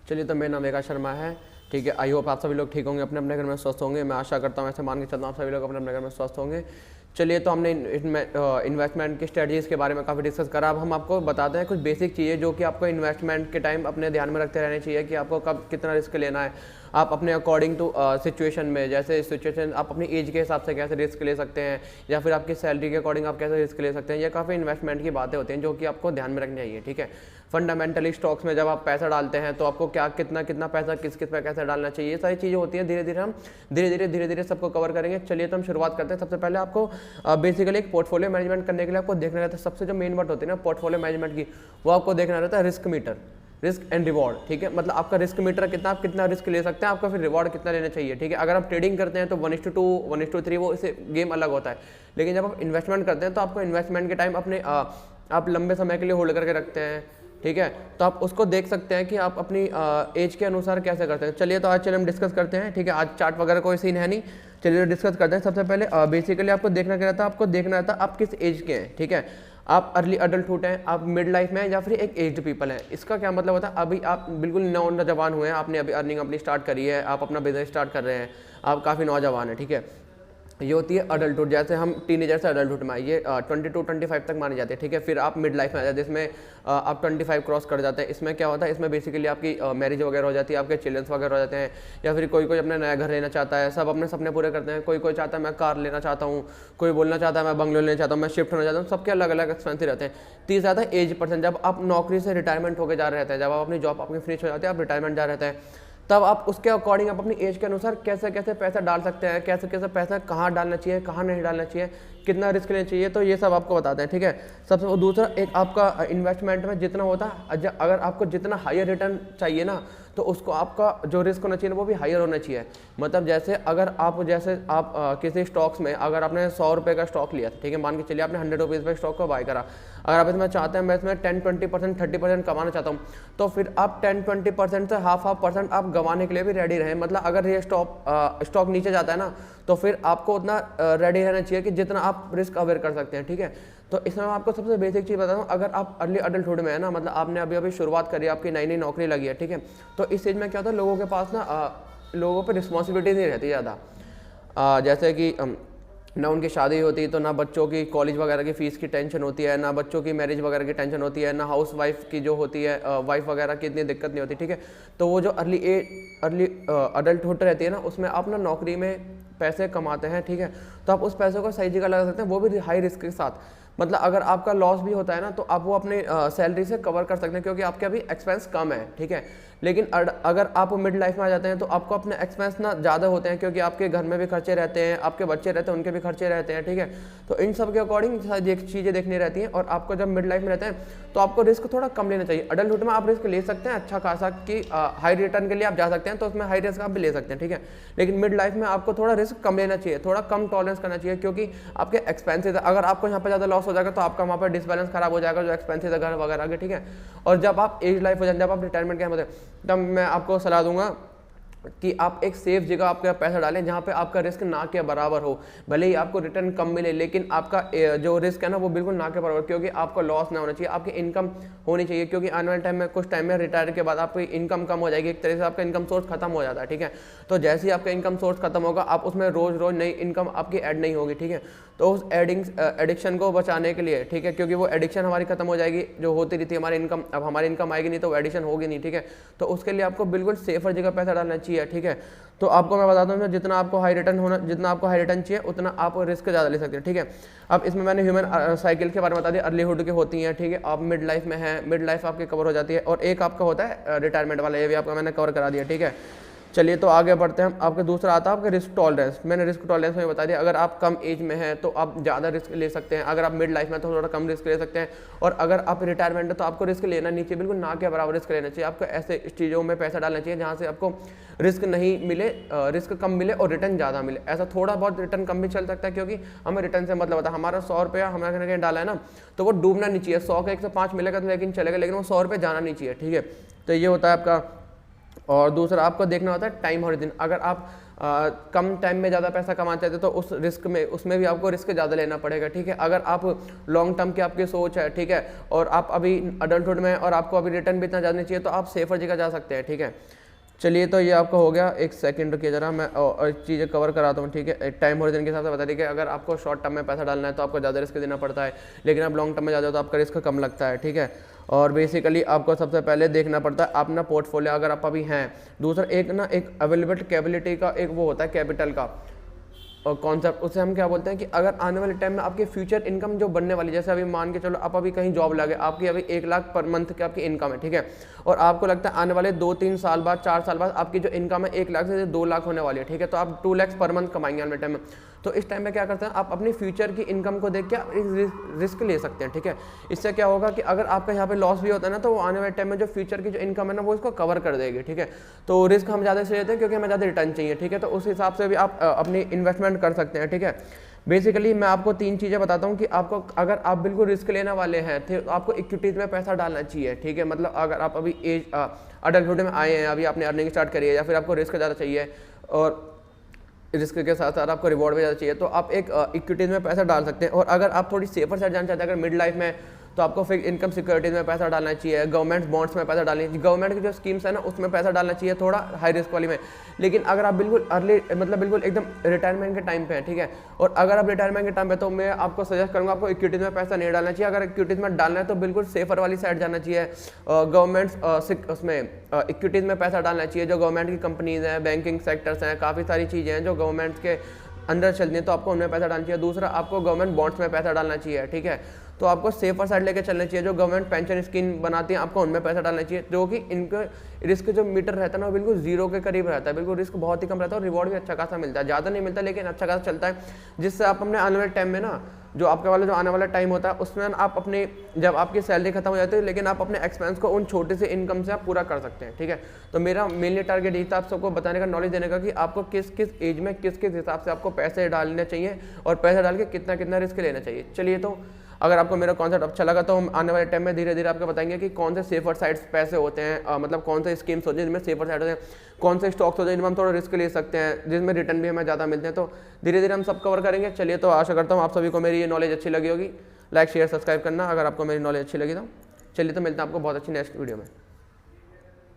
चलिए, तो मेरा नाम विकास शर्मा है। ठीक है, आई होप आप सभी लोग ठीक होंगे, अपने अपने घर में स्वस्थ होंगे। मैं आशा करता हूँ, ऐसे मान के चलता हूँ आप सभी लोग अपने अपने घर में स्वस्थ होंगे। चलिए, तो हमने इन्वेस्टमेंट की स्ट्रेटजीज़ के बारे में काफ़ी डिस्कस करा। अब हम आपको बताते हैं कुछ बेसिक चीज़ें जो कि आपको इन्वेस्टमेंट के टाइम अपने ध्यान में रखते रहने चाहिए कि आपको कब कितना रिस्क लेना है। आप अपने अकॉर्डिंग टू सिचुएशन में, जैसे सिचुएशन आप अपनी एज के हिसाब से कैसे रिस्क ले सकते हैं, या फिर आपकी सैलरी के अकॉर्डिंग आप कैसे रिस्क ले सकते हैं। ये काफ़ी इन्वेस्टमेंट की बातें होती हैं जो कि आपको ध्यान में रखनी चाहिए। ठीक है, फंडामेंटली स्टॉक्स में जब आप पैसा डालते हैं तो आपको क्या कितना कितना पैसा किस पे कैसे डालना चाहिए, ये सारी चीज़ें होती हैं। धीरे धीरे सबको कवर करेंगे। चलिए, तो हम शुरुआत करते हैं। सबसे पहले आपको बेसिकली एक पोर्टफोलियो मैनेजमेंट करने के लिए आपको देखना रहता है, सबसे जो मेन बात होती है ना पोर्टफोलियो मैनेजमेंट की, वो आपको देखना रहता है risk meter, risk and reward. ठीक है, मतलब आपका रिस्क मीटर कितना, आप कितना रिस्क ले सकते हैं, आपका फिर रिवॉर्ड कितना लेना चाहिए। ठीक है, अगर आप ट्रेडिंग करते हैं तो 1:2 1:3 वो इसे गेम अलग होता है। लेकिन जब आप इन्वेस्टमेंट करते हैं तो आपको इन्वेस्टमेंट के टाइम अपने आप लंबे समय के लिए होल्ड करके रखते हैं। ठीक है, तो आप उसको देख सकते हैं कि आप अपनी एज के अनुसार कैसे करते हैं। चलिए, तो आज हम डिस्कस करते हैं। ठीक है, आज चार्ट वगैरह कोई सीन है नहीं। चलिए, तो डिस्कस करते हैं। सबसे पहले बेसिकली आपको देखना क्या रहता है, आपको देखना रहता है आप किस एज के हैं। ठीक है, आप अर्ली अडल्टहुड हैं, आप मिड लाइफ में हैं, या फिर एक एज्ड पीपल हैं। इसका क्या मतलब होता है, अभी आप बिल्कुल नौजवान हुए हैं, आपने अभी अर्निंग अपनी स्टार्ट करी है, आप अपना बिजनेस स्टार्ट कर रहे हैं, आप काफ़ी नौजवान हैं। ठीक है, ये होती है अडल्टहुड। जैसे हम टीनेजर से अडल्टहुड में ये 22-25 तक मानी जाती है। ठीक है, फिर आप मिड लाइफ में आ जाते हैं, जिसमें आप 25 क्रॉस कर जाते हैं। इसमें क्या होता है, इसमें बेसिकली आपकी मैरिज वगैरह हो जाती है, आपके चिल्ड्रंस वगैरह हो जाते हैं, या फिर कोई अपना नया घर लेना चाहता है। सब अपने सपने पूरे करते हैं। कोई चाहता है मैं कार लेना चाहता हूँ, कोई बोलना चाहता है मैं बंगलो लेना चाहता हूँ, मैं शिफ्ट होना चाहता हूँ। सबके अलग अलग एक्सपेंसिव रहते हैं। तीसरा आता है एज पर्सन। जब आप नौकरी से रिटायरमेंट होकर जा रहे रहते हैं, जब आप अपनी जॉब आपकी फिनिश हो जाती है, आप रिटायरमेंट जा रहे हैं, तब आप उसके अकॉर्डिंग आप अपनी एज के अनुसार कैसे कैसे पैसा डाल सकते हैं, कैसे कैसे पैसा कहाँ डालना चाहिए, कहाँ नहीं डालना चाहिए, कितना रिस्क लेना चाहिए, तो ये सब आपको बताते हैं। ठीक है, सबसे दूसरा एक आपका इन्वेस्टमेंट में जितना होता है, अगर आपको जितना हायर रिटर्न चाहिए ना, तो उसको आपका जो रिस्क होना चाहिए ना वो भी हायर होना चाहिए। मतलब जैसे अगर आप किसी स्टॉक्स में अगर आपने 100 रुपये का स्टॉक लिया, ठीक है, मान के चलिए आपने 100 रुपीज़ पे स्टॉक को बाय करा। अगर आप इसमें चाहते हैं मैं इसमें 10-20% 30% कमाना चाहता हूँ, तो फिर आप 10-20% से हाफ परसेंट आप गंवाने के लिए भी रेडी रहें। मतलब अगर ये स्टॉक नीचे जाता है ना, तो फिर आपको उतना रेडी रहना चाहिए कि जितना आप रिस्क अवेयर कर सकते हैं। ठीक है, तो इसमें मैं आपको सबसे बेसिक चीज़ बताता हूँ। अगर आप अर्ली अडल्टहुड में है ना, मतलब आपने अभी शुरुआत करी, आपकी नई नई नौकरी लगी है। ठीक है, तो इस चीज़ में क्या होता है, लोगों के पास ना लोगों पर रिस्पॉन्सिबिलिटी नहीं रहती ज़्यादा। जैसे कि ना उनकी शादी होती, तो ना बच्चों की कॉलेज वगैरह की फ़ीस की टेंशन होती है, ना बच्चों की मैरिज वगैरह की टेंशन होती है, ना हाउस वाइफ की जो होती है वाइफ वगैरह की इतनी दिक्कत नहीं होती। ठीक है, तो वो जो अर्ली अडल्टहुड रहती है ना, उसमें आप ना नौकरी में पैसे कमाते हैं। ठीक है, तो आप उस पैसे को सही जगह लगा सकते हैं, वो भी हाई रिस्क के साथ। मतलब अगर आपका लॉस भी होता है ना, तो आप वो अपने सैलरी से कवर कर सकते हैं, क्योंकि आपके अभी एक्सपेंस कम है। ठीक है, लेकिन अगर आप मिड लाइफ में आ जाते हैं तो आपको अपने एक्सपेंस ना ज़्यादा होते हैं, क्योंकि आपके घर में भी खर्चे रहते हैं, आपके बच्चे रहते हैं, उनके भी खर्चे रहते हैं। ठीक है, तो इन सब के अकॉर्डिंग चीज़ें देखनी रहती हैं। और आपको जब मिड लाइफ में रहते हैं तो आपको रिस्क थोड़ा कम लेना चाहिए। अडल्टहुड में आप रिस्क ले सकते हैं अच्छा खासा, कि हाई रिटर्न के लिए आप जा सकते हैं, तो उसमें हाई रिस्क आप भी ले सकते हैं। ठीक है, लेकिन मिड लाइफ में आपको थोड़ा रिस्क कम लेना चाहिए, थोड़ा कम टॉलरेंस करना चाहिए, क्योंकि आपके एक्सपेंसेस, अगर आपको यहाँ पर ज़्यादा लॉस हो जाएगा तो आपका वहाँ पर डिसबैलेंस खराब हो जाएगा, जो एक्सपेंसेस है घर वगैरह के। ठीक है, और जब आप एज लाइफ हो जाए, जब आप रिटायरमेंट के मतलब, तब मैं आपको सलाह दूंगा कि आप एक सेफ जगह आपका पैसा डालें, जहाँ पे आपका रिस्क ना के बराबर हो। भले ही आपको रिटर्न कम मिले, लेकिन आपका जो रिस्क है ना वो बिल्कुल ना के बराबर, क्योंकि आपको लॉस ना होना चाहिए, आपकी इनकम होनी चाहिए। क्योंकि आने वाले टाइम में कुछ टाइम में रिटायर के बाद आपकी इनकम कम हो जाएगी, एक तरह से आपका इनकम सोर्स खत्म हो जाता है। ठीक है, तो जैसे ही आपका इनकम सोर्स खत्म होगा, आप उसमें रोज रोज नई इनकम आपकी ऐड नहीं होगी। ठीक है, तो उस एडिक्शन को बचाने के लिए, ठीक है, क्योंकि वो एडिक्शन हमारी खत्म हो जाएगी जो होती रहती है हमारी इनकम, अब हमारी इनकम आएगी नहीं तो वो एडिक्शन होगी नहीं। ठीक है, तो उसके लिए आपको बिल्कुल सेफर जगह पैसा डालना चाहिए। ठीक है, तो आपको मैं बताता हूँ, जितना आपको हाई रिटर्न चाहिए उतना आप रिस्क ज़्यादा ले सकते हैं। ठीक है, अब इसमें मैंने ह्यूमन साइकिल के बारे में बता दिया, अर्लीहुड की होती हैं। ठीक है, आप मिड लाइफ में हैं, मिड लाइफ आपकी कवर हो जाती है, और एक आपका होता है रिटायरमेंट वाला, ये भी आपका मैंने कवर करा दिया। ठीक है, चलिए, तो आगे बढ़ते हैं। आपके दूसरा आता है आपका रिस्क टॉलरेंस। मैंने रिस्क टॉलरेंस में बता दिया, अगर आप कम एज में हैं तो आप ज़्यादा रिस्क ले सकते हैं, अगर आप मिड लाइफ में तो थोड़ा कम रिस्क ले सकते हैं, और अगर आप रिटायरमेंट है तो आपको रिस्क लेना नहीं चाहिए, बिल्कुल ना के बराबर रिस्क लेना चाहिए। आपको ऐसे चीज़ों में पैसा डालना चाहिए जहाँ से आपको रिस्क नहीं मिले, रिस्क कम मिले और रिटर्न ज़्यादा मिले। ऐसा थोड़ा बहुत रिटर्न कम भी चल सकता है, क्योंकि हमें रिटर्न से मतलब होता है हमारा 100 रुपया हमने कहीं डाला है ना, तो वो डूबना नहीं चाहिए। 100 का 105 मिलेगा तो लेकिन चलेगा, लेकिन वो 100 रुपये जाना नहीं चाहिए। ठीक है, तो ये होता है आपका। और दूसरा आपको देखना होता है टाइम हॉरिजन। अगर आप कम टाइम में ज़्यादा पैसा कमाना चाहते हैं तो उस रिस्क में उसमें भी आपको रिस्क ज़्यादा लेना पड़ेगा, ठीक है। अगर आप लॉन्ग टर्म की आपकी सोच है, ठीक है, और आप अभी अडल्टहुड में और आपको अभी रिटर्न भी इतना ज़्यादा नहीं चाहिए तो आप सेफर जगह जा सकते हैं, ठीक है। चलिए तो ये आपका हो गया। एक सेकंड रुकिए जरा, मैं और चीज़ें कवर कराता हूँ, ठीक है। टाइम होरिजन के हिसाब से बता दी कि अगर आपको शॉर्ट टर्म में पैसा डालना है तो आपको ज़्यादा रिस्क देना पड़ता है, लेकिन आप लॉन्ग टर्म में जाते हो तो आपका रिस्क कम लगता है, ठीक है। और बेसिकली आपको सबसे पहले देखना पड़ता है अपना पोर्टफोलियो अगर आप अभी हैं। दूसरा एक अवेलेबल कैपेबिलिटी का एक वो होता है कैपिटल का और कॉन्सेप्ट, उसे हम क्या बोलते हैं कि अगर आने वाले टाइम में आपकी फ्यूचर इनकम जो बनने वाली, जैसे अभी मान के चलो आप अभी कहीं जॉब लगे, आपकी अभी 1 लाख पर मंथ की आपकी इनकम है, ठीक है, और आपको लगता है आने वाले 2-3 साल बाद 4 साल बाद आपकी जो इनकम है 1 लाख से 2 लाख होने वाली है, ठीक है, तो आप 2 लाख पर मंथ कमाएंगे आने वाले टाइम में। तो इस टाइम में क्या करते हैं आप अपनी फ्यूचर की इनकम को देख के आप रिस्क ले सकते हैं, ठीक है। इससे क्या होगा कि अगर आपका यहाँ पे लॉस भी होता है ना तो वो आने वाले टाइम में जो फ्यूचर की जो इनकम है ना वो इसको कवर कर देगी, ठीक है। तो रिस्क हम ज़्यादा से लेते हैं क्योंकि हमें ज़्यादा रिटर्न चाहिए, ठीक है, तो उस हिसाब से भी आप अपनी इन्वेस्टमेंट कर सकते हैं, ठीक है। बेसिकली मैं आपको 3 चीज़ें बताता हूँ कि आपको अगर आप बिल्कुल रिस्क लेने वाले हैं तो आपको इक्विटीज़ में पैसा डालना चाहिए, ठीक है। मतलब अगर आप अभी एज अडल्टहुड में आए हैं, अभी आपने अर्निंग स्टार्ट करी है या फिर आपको रिस्क ज़्यादा चाहिए और रिस्क के साथ साथ आपको रिवॉर्ड भी ज़्यादा चाहिए तो आप एक इक्विटीज़ में पैसा डाल सकते हैं। और अगर आप थोड़ी सेफर साइड जाना चाहते हैं, अगर मिड लाइफ में, तो आपको फिक्स इनकम सिक्योरिटीज़ में पैसा डालना चाहिए, गवर्नमेंट बॉन्ड्स में पैसा डालना चाहिए, गवर्नमेंट की जो स्कीम्स है ना उसमें पैसा डालना चाहिए थोड़ा हाई रिस्क वाली में। लेकिन अगर आप बिल्कुल अर्ली मतलब बिल्कुल एकदम रिटायरमेंट के टाइम पे है, ठीक है, और अगर आप रिटायरमेंट के टाइम पे तो मैं आपको सजेस्ट करूँगा आपको इक्विटीज़ में पैसा नहीं डालना चाहिए। अगर इक्विटीज़ में डालना है तो बिल्कुल सेफर वाली साइड जाना चाहिए, गवर्नमेंट उसमें इक्विटीज़ में पैसा डालना चाहिए, जो गवर्नमेंट की कंपनीज़ हैं, बैंकिंग सेक्टर्स हैं, काफ़ी सारी चीज़ें हैं जो गवर्नमेंट के अंदर चलती हैं तो आपको उनमें पैसा डालना चाहिए। दूसरा आपको गवर्नमेंट बॉन्ड्स में पैसा डालना चाहिए, ठीक है, तो आपको सेफर साइड लेके चलना चाहिए। जो गवर्नमेंट पेंशन स्कीम बनाती है आपको उनमें पैसा डालना चाहिए, जो कि इनका रिस्क जो मीटर रहता है ना वो बिल्कुल जीरो के करीब रहता है, बिल्कुल रिस्क बहुत ही कम रहता है और रिवॉर्ड भी अच्छा खासा मिलता है, ज़्यादा नहीं मिलता लेकिन अच्छा खासा चलता है, जिससे आप अपने आने वाले टाइम में ना जो आपके वाला जो आने वाला टाइम होता है उसमें आप अपने जब आपकी सैलरी खत्म हो जाती है लेकिन आप अपने एक्सपेंस को उन छोटे से इनकम से आप पूरा कर सकते हैं, ठीक है। तो मेरा मेनली टारगेट यही था आप सबको बताने का, नॉलेज देने का कि आपको किस किस एज में किस किस हिसाब से आपको पैसे डालने चाहिए और पैसे डाल के कितना कितना रिस्क लेना चाहिए। चलिए तो अगर आपको मेरा कॉन्सेप्ट अच्छा लगा तो हम आने वाले टाइम में धीरे धीरे आपको बताएंगे कि कौन से सेफर साइड्स पैसे होते हैं, मतलब कौन से स्कीम्स होते हैं जिनमें सेफर साइड होते हैं, कौन से स्टॉक्स होते हैं जिनमें हम थोड़ा रिस्क ले सकते हैं, जिसमें रिटर्न भी हमें ज़्यादा मिलते हैं। तो धीरे धीरे हम सब कवर करेंगे। चलिए तो आशा करता हूँ आप सभी को मेरी ये नॉलेज अच्छी लगी होगी। लाइक शेयर सब्सक्राइब करना अगर आपको मेरी नॉलेज अच्छी लगी तो। चलिए तो मिलते हैं आपको बहुत अच्छी नेक्स्ट वीडियो में।